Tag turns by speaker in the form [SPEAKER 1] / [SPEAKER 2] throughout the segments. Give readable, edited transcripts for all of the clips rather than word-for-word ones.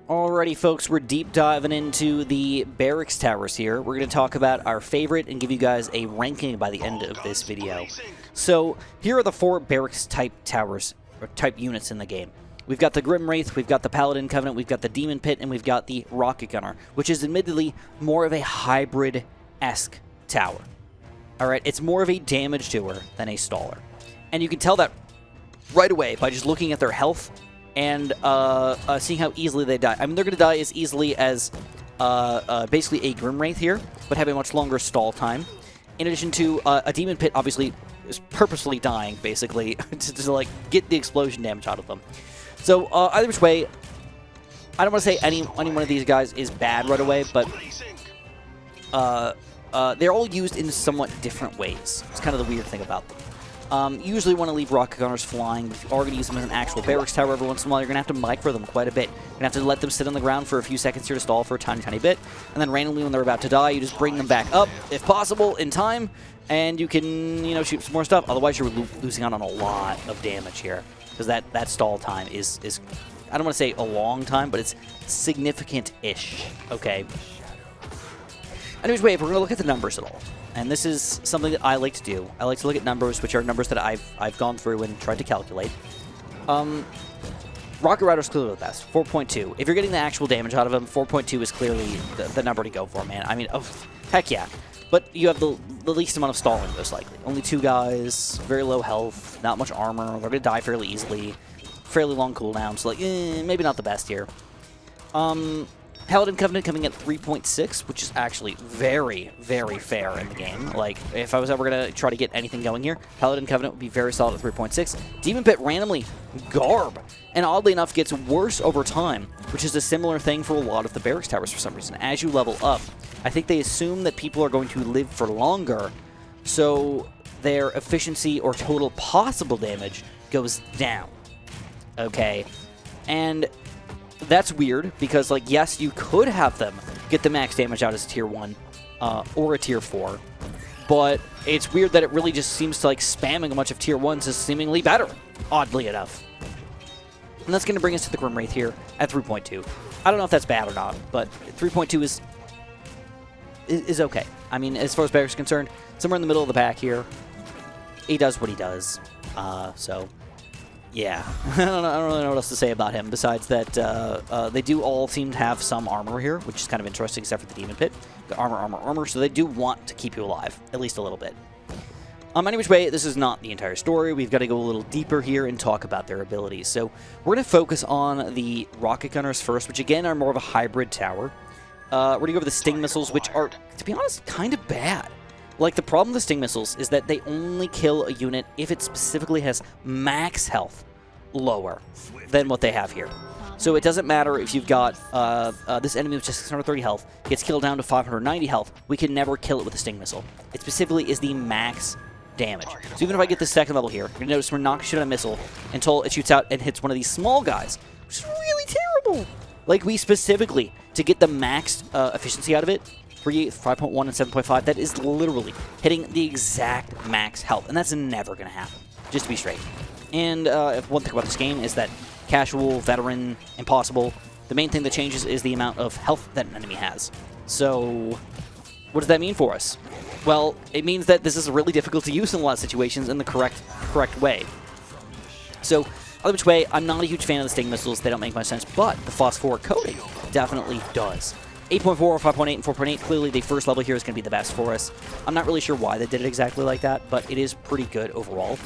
[SPEAKER 1] Alrighty, folks, we're deep diving into the Barracks towers here. We're going to talk about our favorite and give you guys a ranking by the end of this video. So, here are the 4 Barracks type towers, or type units in the game. We've got the Grim Wraith, we've got the Paladin Covenant, we've got the Demon Pit, and we've got the Rocket Gunner, which is admittedly more of a hybrid-esque tower. Alright, it's more of a damage doer than a staller. And you can tell that right away by just looking at their health and seeing how easily they die. I mean, they're going to die as easily as basically a Grim Wraith here, but have a much longer stall time. In addition to a Demon Pit, obviously, is purposefully dying, basically, to like, get the explosion damage out of them. So, either which way, I don't want to say any one of these guys is bad right away, but they're all used in somewhat different ways. It's kind of the weird thing about them. You usually want to leave Rocket Gunners flying. If you are going to use them as an actual Barracks tower every once in a while, you're going to have to micro them quite a bit. You're going to have to let them sit on the ground for a few seconds here to stall for a tiny bit, and then randomly when they're about to die, you just bring them back up, if possible, in time, and you can, you know, shoot some more stuff. Otherwise, you're losing out on a lot of damage here, because that stall time is, I don't want to say a long time, but it's significant-ish, okay? Anyways, if we're going to look at the numbers at all, and this is something that I like to do. I like to look at numbers, which are numbers that I've gone through and tried to calculate. Rocket Rider's clearly the best, 4.2. If you're getting the actual damage out of him, 4.2 is clearly the number to go for, man. I mean, oh, heck yeah. But you have the least amount of stalling, most likely. Only 2 guys, very low health, not much armor. They're going to die fairly easily. Fairly long cooldown, so like, maybe not the best here. Paladin Covenant coming at 3.6, which is actually very, very fair in the game. Like, if I was ever going to try to get anything going here, Paladin Covenant would be very solid at 3.6. Demon Pit randomly garb, and oddly enough gets worse over time, which is a similar thing for a lot of the Barracks towers for some reason. As you level up, I think they assume that people are going to live for longer, so their efficiency or total possible damage goes down. Okay? And that's weird, because, like, yes, you could have them get the max damage out as a Tier 1 or a Tier 4, but it's weird that it really just seems to, like, spamming a bunch of Tier 1s is seemingly better, oddly enough. And that's going to bring us to the Grim Wraith here at 3.2. I don't know if that's bad or not, but 3.2 is okay. I mean, as far as Barracks is concerned, somewhere in the middle of the pack here. He does what he does, so yeah, I don't really know what else to say about him, besides that they do all seem to have some armor here, which is kind of interesting, except for the Demon Pit. The armor, so they do want to keep you alive, at least a little bit. Any which way, this is not the entire story. We've got to go a little deeper here and talk about their abilities. So we're going to focus on the Rocket Gunners first, which again are more of a hybrid tower. We're going to go over the Sting Missiles, which are, to be honest, kind of bad. Like, the problem with the Sting Missiles is that they only kill a unit if it specifically has max health lower than what they have here. So it doesn't matter if you've got this enemy with just 630 health, gets killed down to 590 health, we can never kill it with a Sting Missile. It specifically is the max damage. So even if I get this second level here, you're going to notice we're not going to shoot a missile until it shoots out and hits one of these small guys, which is really terrible. Like, we specifically, to get the max efficiency out of it, 5.1 and 7.5, that is literally hitting the exact max health, and that's never going to happen, just to be straight. And one thing about this game is that casual, veteran, impossible, the main thing that changes is the amount of health that an enemy has. So what does that mean for us? Well, it means that this is really difficult to use in a lot of situations in the correct way. So, other which way, I'm not a huge fan of the Sting Missiles. They don't make much sense, but the phosphoric coating definitely does. 8.4, 5.8, and 4.8, clearly the first level here is going to be the best for us. I'm not really sure why they did it exactly like that, but it is pretty good overall.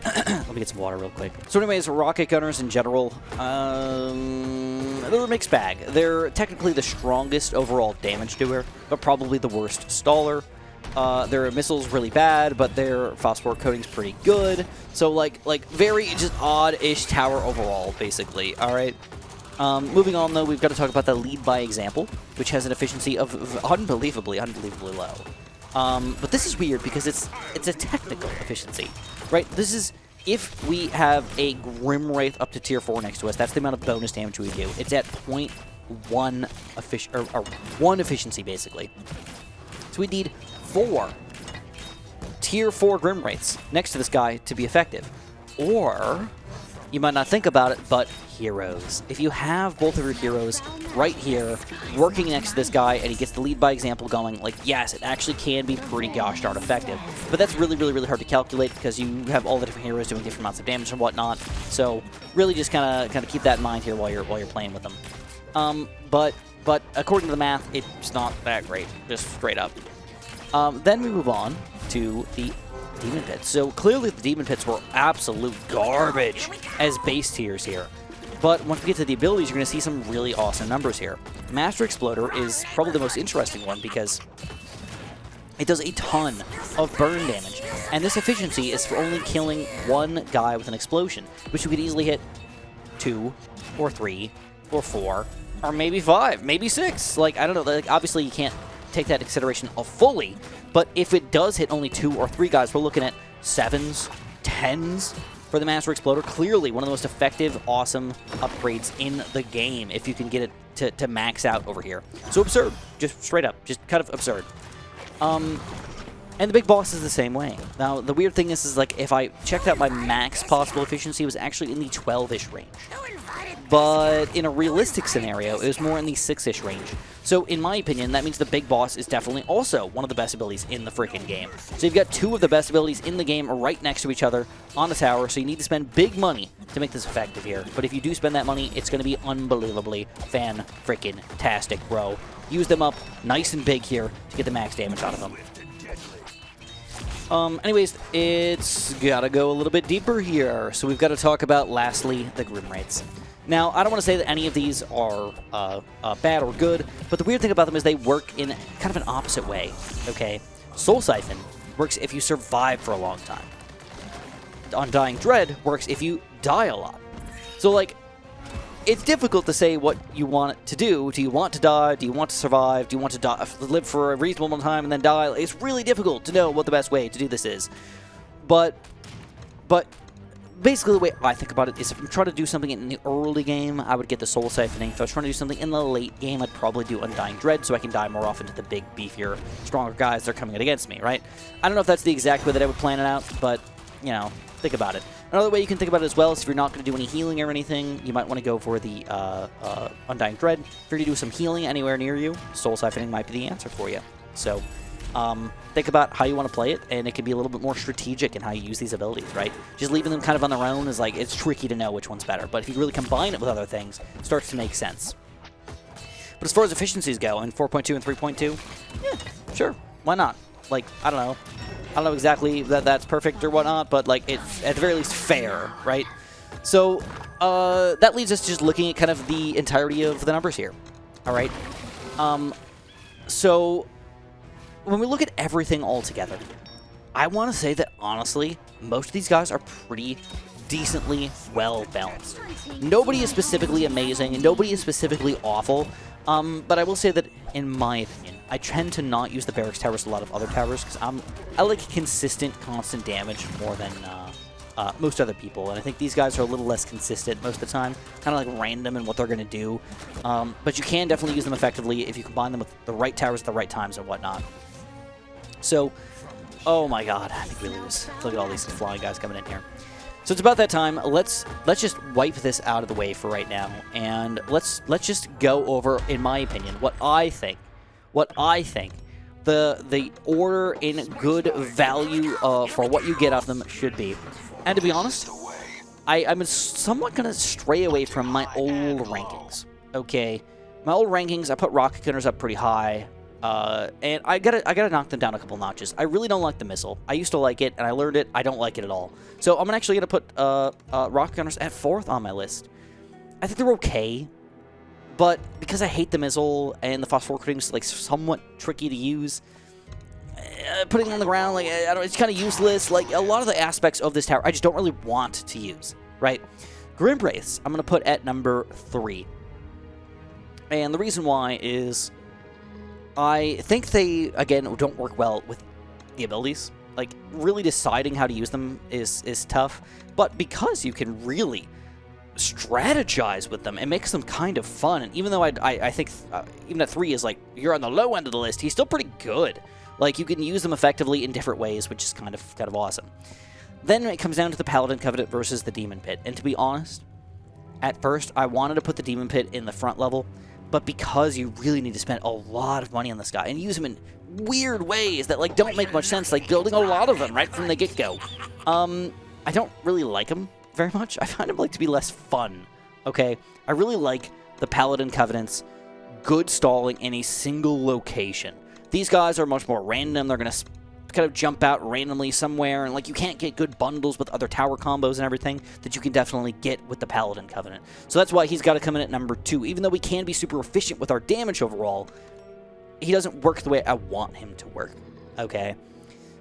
[SPEAKER 1] Let me get some water real quick. So anyways, Rocket Gunners in general, they're a mixed bag. They're technically the strongest overall damage doer, but probably the worst staller. Their missiles really bad, but their phosphor coating's pretty good. So like very just odd-ish tower overall, basically. All right. Moving on, though, we've got to talk about the lead by example, which has an efficiency of unbelievably low. But this is weird because it's a technical efficiency, right? This is if we have a Grim Wraith up to Tier 4 next to us, that's the amount of bonus damage we do. It's at 0.1 1 efficiency, basically. So we need 4 Tier 4 Grim Wraiths next to this guy to be effective. Or, you might not think about it, but heroes. If you have both of your heroes right here, working next to this guy, and he gets the lead by example going, like, yes, it actually can be pretty gosh darn effective. But that's really, really, really hard to calculate because you have all the different heroes doing different amounts of damage and whatnot. So really just kind of keep that in mind here while you're playing with them. But according to the math, it's not that great, just straight up. Then we move on to the Demon Pits. So clearly the Demon Pits were absolute garbage as base tiers here. But once we get to the abilities, you're going to see some really awesome numbers here. Master Exploder is probably the most interesting one because it does a ton of burn damage. And this efficiency is for only killing one guy with an explosion, which you could easily hit 2 or 3 or 4 or maybe 5, maybe 6. Like, I don't know. Like, obviously, you can't take that into consideration fully, but if it does hit only 2 or 3 guys, we're looking at 7s, 10s for the Master Exploder. Clearly one of the most effective, awesome upgrades in the game if you can get it to max out over here. So absurd, just straight up, just kind of absurd. And the big boss is the same way. Now, the weird thing is like, if I checked out my max possible efficiency, it was actually in the 12-ish range. But in a realistic scenario, it was more in the 6-ish range. So, in my opinion, that means the big boss is definitely also one of the best abilities in the freaking game. So you've got 2 of the best abilities in the game right next to each other on the tower, so you need to spend big money to make this effective here. But if you do spend that money, it's going to be unbelievably fan-freaking-tastic, bro. Use them up nice and big here to get the max damage out of them. Anyways, it's gotta go a little bit deeper here. So we've got to talk about, lastly, the Grim Wraiths. Now, I don't want to say that any of these are bad or good, but the weird thing about them is they work in kind of an opposite way, okay? Soul Siphon works if you survive for a long time. Undying Dread works if you die a lot. So, like, it's difficult to say what you want it to do. Do you want to die? Do you want to survive? Do you want to live for a reasonable amount of time and then die? It's really difficult to know what the best way to do this is. But basically the way I think about it is if I'm trying to do something in the early game, I would get the Soul Siphoning. If I was trying to do something in the late game, I'd probably do Undying Dread so I can die more often to the big, beefier, stronger guys that are coming against me, right? I don't know if that's the exact way that I would plan it out, but, you know, think about it. Another way you can think about it as well is if you're not going to do any healing or anything, you might want to go for the Undying Dread. If you're going to do some healing anywhere near you, Soul Siphoning might be the answer for you. So, think about how you want to play it, and it can be a little bit more strategic in how you use these abilities, right? Just leaving them kind of on their own is like, it's tricky to know which one's better, but if you really combine it with other things, it starts to make sense. But as far as efficiencies go, in 4.2 and 3.2, yeah, sure, why not? Like, I don't know exactly that that's perfect or whatnot, but like, it's at the very least fair, right? So, that leaves us just looking at kind of the entirety of the numbers here, all right? So, when we look at everything all together, I want to say that, honestly, most of these guys are pretty decently well-balanced. Nobody is specifically amazing, and nobody is specifically awful, but I will say that, in my opinion, I tend to not use the Barracks towers a lot of other towers, because I like consistent, constant damage more than most other people, and I think these guys are a little less consistent most of the time, kind of like random in what they're going to do, but you can definitely use them effectively if you combine them with the right towers at the right times and whatnot. So, oh my god, I think we lose. Look at all these flying guys coming in here. So it's about that time. Let's just wipe this out of the way for right now, and let's just go over, in my opinion, what I think the order in good value for what you get out of them should be. And to be honest, I'm somewhat gonna stray away from my old rankings. Okay, my old rankings, I put rocket gunners up pretty high. And I gotta knock them down a couple notches. I really don't like the missile. I used to like it, and I learned it. I don't like it at all. So I'm actually gonna put rocket gunners at 4th on my list. I think they're okay, but because I hate the missile and the phosphor coating's like somewhat tricky to use, putting them on the ground, like, I don't, it's kind of useless. Like, a lot of the aspects of this tower, I just don't really want to use. Right? Grim Wraiths, I'm gonna put at number 3, and the reason why is, I think they, again, don't work well with the abilities. Like, really deciding how to use them is tough. But because you can really strategize with them, it makes them kind of fun. And even though I think even at 3 is like, you're on the low end of the list, he's still pretty good. Like, you can use them effectively in different ways, which is kind of awesome. Then it comes down to the Paladin Covenant versus the Demon Pit. And to be honest, at first, I wanted to put the Demon Pit in the front level, but because you really need to spend a lot of money on this guy and use him in weird ways that like don't make much sense, like building a lot of them right from the get-go, I don't really like him very much. I find him like to be less fun. Okay, I really like the Paladin Covenant's good stalling in a single location. These guys are much more random. They're going to kind of jump out randomly somewhere, and like you can't get good bundles with other tower combos and everything that you can definitely get with the Paladin Covenant. So that's why he's got to come in at number 2. Even though we can be super efficient with our damage overall, he doesn't work the way I want him to work. Okay,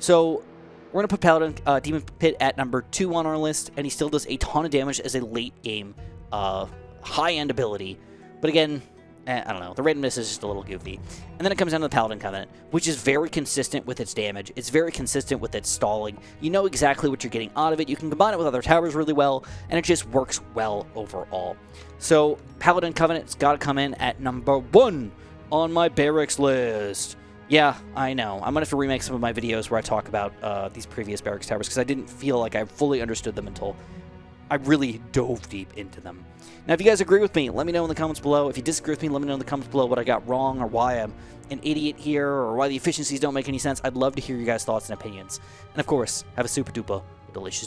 [SPEAKER 1] so we're going to put Paladin Demon Pit at number 2 on our list, and he still does a ton of damage as a late game high-end ability. But again, I don't know, the randomness is just a little goofy. And then it comes down to the Paladin Covenant, which is very consistent with its damage. It's very consistent with its stalling. You know exactly what you're getting out of it. You can combine it with other towers really well, and it just works well overall. So Paladin Covenant's got to come in at number 1 on my Barracks list. Yeah, I know. I'm going to have to remake some of my videos where I talk about these previous Barracks towers, because I didn't feel like I fully understood them until I really dove deep into them. Now, if you guys agree with me, let me know in the comments below. If you disagree with me, let me know in the comments below what I got wrong or why I'm an idiot here or why the efficiencies don't make any sense. I'd love to hear your guys' thoughts and opinions. And, of course, have a super duper delicious day.